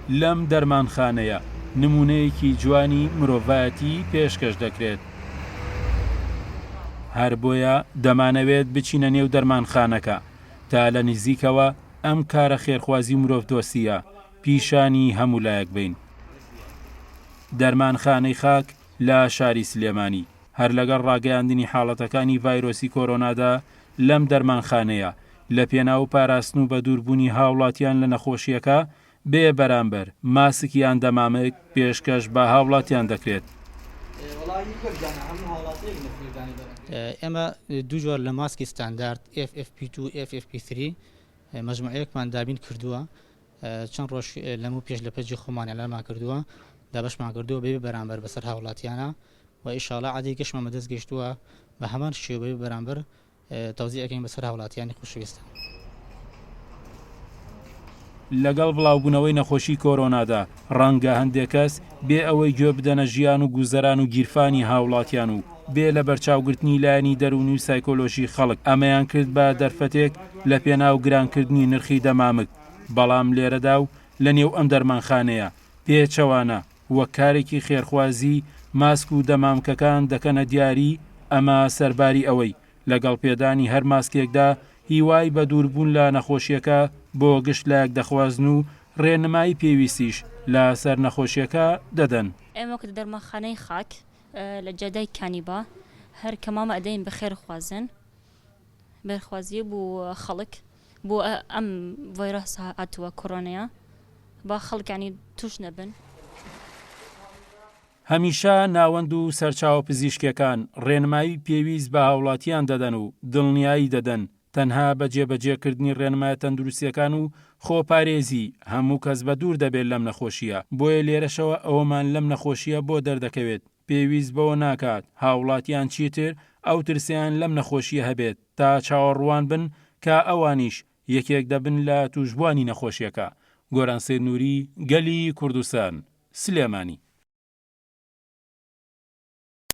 لەم دەرمانخانەیە نمونەیەکی جوانی مرۆڤایەتی پێشکەش دەکرێت. هەر بۆیە دەمانەوێت بچینە نێو دەرمانخانەکە تا لە نزیکەوە ئەم کارە خێرخوازی مرۆڤ دۆستیە پیشانی هەموو لایەک بین. دەرمانخانەی خاک لە شاری سلێمانی هەر لەگەڵ ڕاگەیاندنی حاڵەتەکانی ڤایرۆسی کۆرۆنادا لەم دەرمانخانەیە لە پێناو پاراستن و بە دووربوونی هاوڵاتیان لە نەخۆشیەکە بێ بەرامبەر ماسکیان دەمامک پێشکەش بە هاوڵاتیان دەکرێت. ئێمە دوو جۆر لە ماسکی ستاندارد FFP2 FFP3 مەجموعەیەکمان دابین کردووە، چەند ڕۆژ لەموو پێش لە پەجی خۆمانە لەما کردووە دابشمان کردووە بێ بەرامبەر بەسەر هاوڵاتیانە و ئیشاڵا عادی گەشتمە دەست گەشتووە بە هەمان شێوەیە بەرامبەر تەوزیعەکەین بەسەر هاوڵاتیانی خوشویستە. لەگەڵ بڵاوبوونەوەی نەخۆشی کۆرۆنادا ڕەنگە هەندێک کەس بێ ئەوەی گوێ بدەنە ژیان و گوزەران و گیرفانی هاوڵاتیان و بێ لە بەرچاوگرتنی لایەنی دەرونی و سایکۆلۆژی خەڵک ئەمەیان کرد بە دەرفەتێک لە پێناو گرانکردنی نرخی دەمامک. بەڵام لێرەدا و لە نێو ئەم دەرمانخانەیە پێچەوانە وەک کارێکی خێرخوازی ماسک و دەمامکەکان دەکەنە دیاری ئەمە سەرباری ئەوەی لەگەڵ پێدانی هەر ماسکێکدا هیوای بە دووربوون لە نەخۆشیەکە بۆ گشت لایەک دەخوازن و ڕێنمایی پێویستیش لە سەر نەخۆشیەکە دەدەن. ئێمە کە دەرمانخانەی خاک لە جادای کانیبا هەر کەمامە ئەدەین بەخێر خوازن بەرخوازیە بۆ خەڵک بۆ ئەم ڤایرۆس هاتووە کۆرۆنەیە با خەڵکانی توش نەبن. هەمیشە ناوەند و سەرچاوە پزیشکەکان ڕێنمایی پێویست بە هاوڵاتیان دەدەن و دڵنیایی دەدەن تەنها بە جێبەجێکردنی ڕێنمایە تەندروستیەکان و خۆپارێزی هەموو کەس بە دوور دەبێت لەم نەخۆشیە. بۆیە لێرەشەوە ئەوەمان لەم نەخۆشیە بۆ دەردەکەوێت پێویست بەوە ناکات هاوڵاتیان چیتر ئەو ترسیان لەم نەخۆشیە هەبێت تا چاوەڕوان بن کە ئەوانیش یەکێک دەبن لە توشبوانی نەخۆشیەکە. گۆران سید نووری، گەلی کوردستان، سلێمانی.